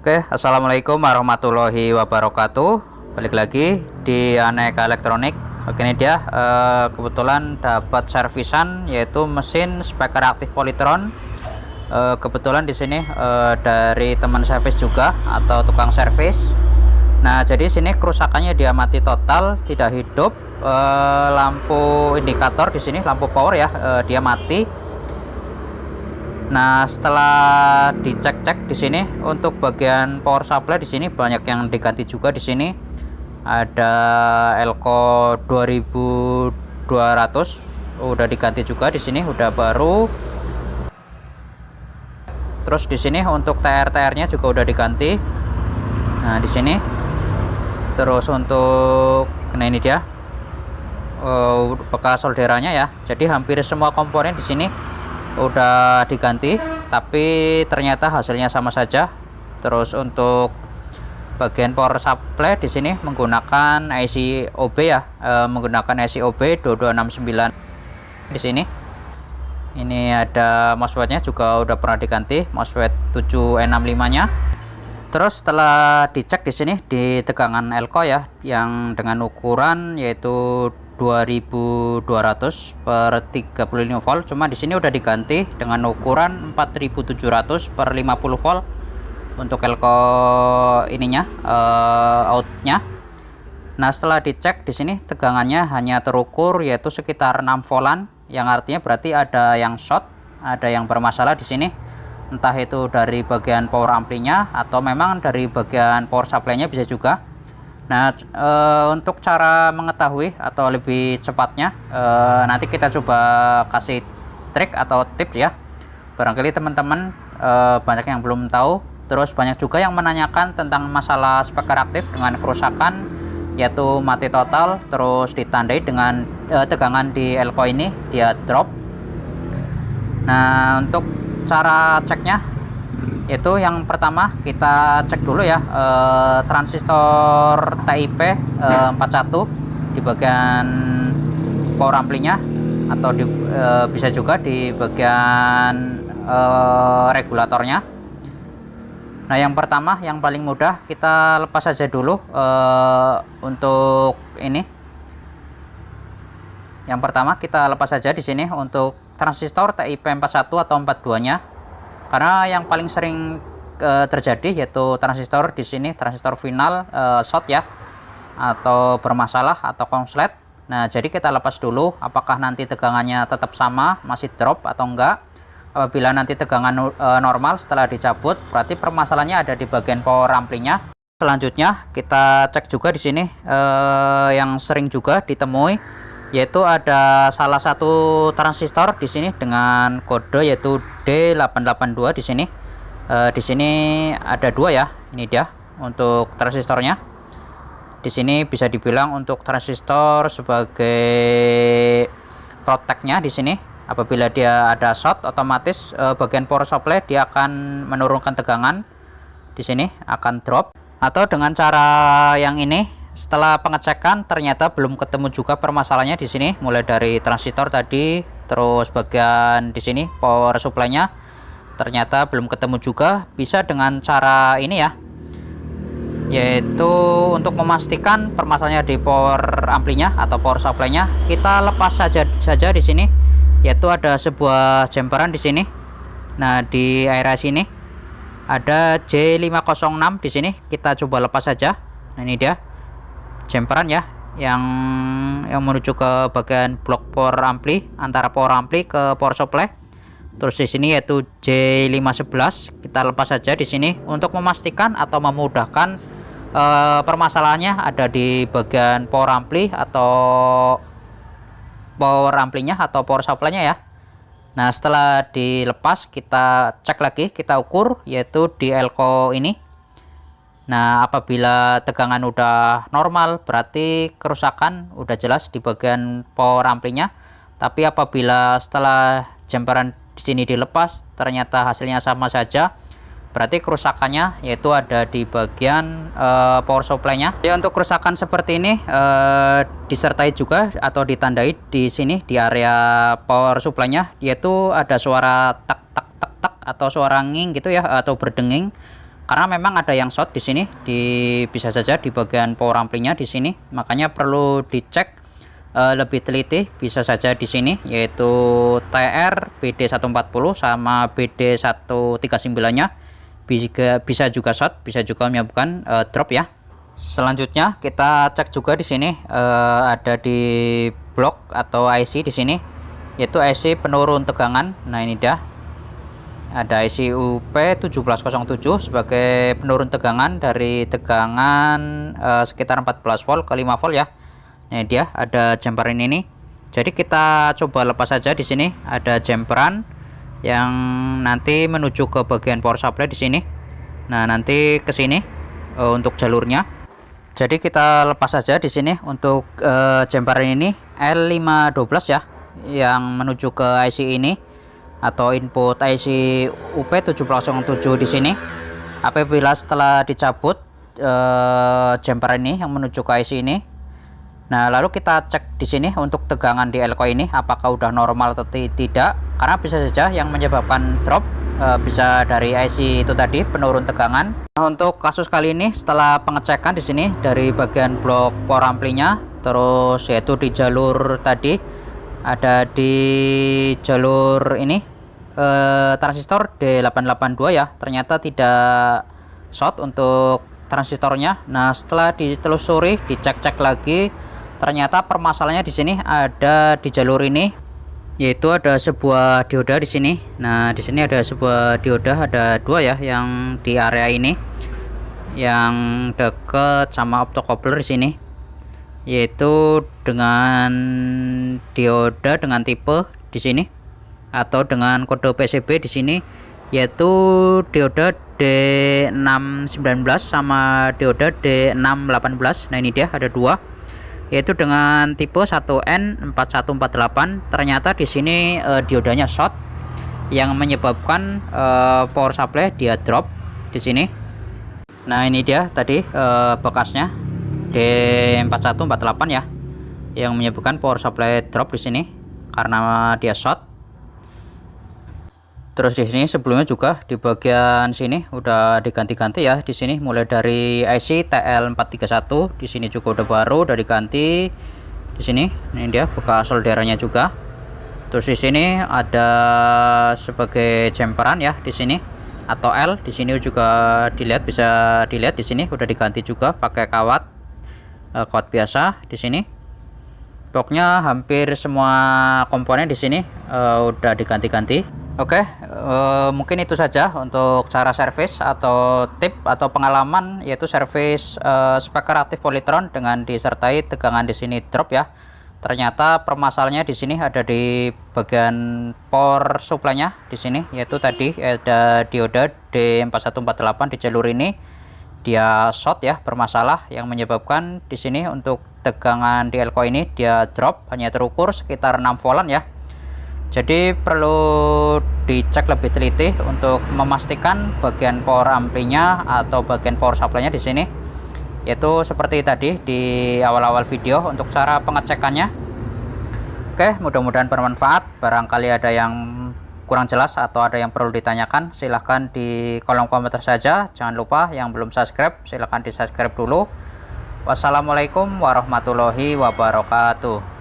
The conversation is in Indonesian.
Oke, assalamualaikum warahmatullahi wabarakatuh. Balik lagi di Aneka Elektronik. Oke, ini dia kebetulan dapat servisan yaitu mesin speaker aktif Polytron. Kebetulan di sini dari teman servis juga atau tukang servis. Nah, jadi sini kerusakannya dia mati total, tidak hidup. Lampu indikator di sini, lampu power ya, dia mati. Nah, setelah dicek-cek di sini untuk bagian power supply di sini banyak yang diganti juga di sini. Ada Elco 2200 udah diganti juga di sini, udah baru. Terus di sini untuk TR-TR-nya juga udah diganti. Nah, di sini. Terus untuk ini dia bekas solderannya ya. Jadi hampir semua komponen di sini udah diganti, tapi ternyata hasilnya sama saja. Terus untuk bagian power supply di sini menggunakan IC OB ya, menggunakan IC OB 2269 di sini. Ini ada MOSFET-nya juga udah pernah diganti, MOSFET 7E65-nya. Terus setelah dicek di sini di tegangan Elco ya, yang dengan ukuran yaitu 2200 per 35 volt, cuma di sini udah diganti dengan ukuran 4700 per 50 volt untuk Elco ininya, outnya. Nah, setelah dicek di sini tegangannya hanya terukur yaitu sekitar 6 voltan, yang artinya berarti ada yang short, ada yang bermasalah di sini. Entah itu dari bagian power amplinya atau memang dari bagian power supply-nya bisa juga. Nah, untuk cara mengetahui atau lebih cepatnya, nanti kita coba kasih trik atau tips ya. Barangkali teman-teman banyak yang belum tahu. Terus banyak juga yang menanyakan tentang masalah speaker aktif dengan kerusakan, yaitu mati total, terus ditandai dengan tegangan di Elco ini dia drop. Nah, untuk cara ceknya, itu yang pertama kita cek dulu ya, transistor TIP 41 di bagian power amplinya, atau bisa juga di bagian regulatornya. Nah, yang pertama yang paling mudah kita lepas saja dulu untuk ini. Yang pertama kita lepas saja di sini untuk transistor TIP 41 atau 42-nya. Karena yang paling sering terjadi yaitu transistor di sini, transistor final short ya, atau bermasalah atau konslet. Nah, jadi kita lepas dulu apakah nanti tegangannya tetap sama, masih drop atau enggak. Apabila nanti tegangan normal setelah dicabut, berarti permasalahannya ada di bagian power amplinya. Selanjutnya kita cek juga di sini yang sering juga ditemui, yaitu ada salah satu transistor di sini dengan kode yaitu D882 di sini. Di sini ada dua ya. Ini dia untuk transistornya. Di sini bisa dibilang untuk transistor sebagai proteknya di sini. Apabila dia ada short, otomatis bagian power supply dia akan menurunkan tegangan. Di sini akan drop. Atau dengan cara yang ini, setelah pengecekan ternyata belum ketemu juga permasalahannya di sini, mulai dari transistor tadi, terus bagian di sini power supply-nya ternyata belum ketemu juga. Bisa dengan cara ini ya, yaitu untuk memastikan permasalahannya di power amplinya atau power supply-nya, kita lepas saja di sini, yaitu ada sebuah jumperan di sini. Nah, di area sini ada J506 di sini, kita coba lepas saja. Nah, ini dia jumperan ya, yang menuju ke bagian blok power ampli, antara power ampli ke power supply. Terus di sini yaitu J511, kita lepas saja di sini untuk memastikan atau memudahkan permasalahannya ada di bagian power ampli atau power amplinya atau power supply-nya ya. Nah, setelah dilepas kita cek lagi, kita ukur yaitu di Elco ini. Nah, apabila tegangan udah normal, berarti kerusakan udah jelas di bagian power amplinya. Tapi apabila setelah jumperan di sini dilepas, ternyata hasilnya sama saja, berarti kerusakannya yaitu ada di bagian power supply-nya. Ya, untuk kerusakan seperti ini disertai juga atau ditandai di sini di area power supply-nya, yaitu ada suara tak tak tak tak atau suara nging gitu ya, atau berdenging. karena memang ada yang short di sini, bisa saja di bagian power amplinya di sini, makanya perlu dicek lebih teliti. Bisa saja di sini yaitu TR BD140 sama BD139-nya bisa juga short, bisa juga menyebabkan drop ya. Selanjutnya kita cek juga di sini ada di blok atau IC di sini, yaitu IC penurun tegangan. Nah, ini dia. Ada IC UP1707 sebagai penurun tegangan dari tegangan sekitar 14 volt ke 5 volt ya. Ini dia, ada jumperan ini. Jadi kita coba lepas saja di sini. Ada jumperan yang nanti menuju ke bagian power supply di sini. Nah, nanti ke sini untuk jalurnya. Jadi kita lepas saja di sini untuk jumperan ini L512 ya, yang menuju ke IC ini atau input IC UP1707 di sini. Apabila setelah dicabut jumper ini yang menuju ke IC ini, nah lalu kita cek di sini untuk tegangan di elko ini apakah udah normal atau tidak, karena bisa saja yang menyebabkan drop bisa dari IC itu tadi, penurun tegangan. Nah, untuk kasus kali ini setelah pengecekan di sini dari bagian blok power amplinya, terus yaitu di jalur tadi, ada di jalur ini transistor D882 ya, ternyata tidak short untuk transistornya. Nah, setelah ditelusuri, dicek-cek lagi, ternyata permasalahannya di sini ada di jalur ini, yaitu ada sebuah dioda di sini. Nah, di sini ada sebuah dioda, ada dua ya, yang di area ini yang deket sama optocoupler di sini, yaitu dengan dioda dengan tipe di sini atau dengan kode PCB di sini, yaitu dioda D619 sama dioda D618. Nah, ini dia ada dua, yaitu dengan tipe 1N4148. Ternyata di sini diodanya short yang menyebabkan power supply dia drop di sini. Nah, ini dia tadi bekasnya D4148 ya, yang menyebabkan power supply drop di sini karena dia short. Terus di sini sebelumnya juga di bagian sini udah diganti-ganti ya, di sini mulai dari IC TL431 di sini juga udah baru, udah diganti di sini. Ini dia bekas solderannya juga. Terus di sini ada sebagai jumperan ya di sini atau L di sini juga dilihat, bisa dilihat di sini udah diganti juga pakai kawat biasa di sini. Pokoknya hampir semua komponen di sini udah diganti-ganti. Oke, mungkin itu saja untuk cara servis atau tip atau pengalaman, yaitu servis speaker aktif Polytron dengan disertai tegangan di sini drop ya. Ternyata permasalahannya di sini ada di bagian power supply-nya di sini, yaitu tadi ada dioda D4148 di jalur ini dia short ya, bermasalah, yang menyebabkan di sini untuk tegangan di elko ini dia drop, hanya terukur sekitar 6 voltan ya. Jadi perlu dicek lebih teliti untuk memastikan bagian power amplinya atau bagian power supply-nya di sini, yaitu seperti tadi di awal-awal video untuk cara pengecekannya. Oke, mudah-mudahan bermanfaat. Barangkali ada yang kurang jelas atau ada yang perlu ditanyakan, silahkan di kolom komentar saja. Jangan lupa yang belum subscribe, silahkan di subscribe dulu. Wassalamualaikum warahmatullahi wabarakatuh.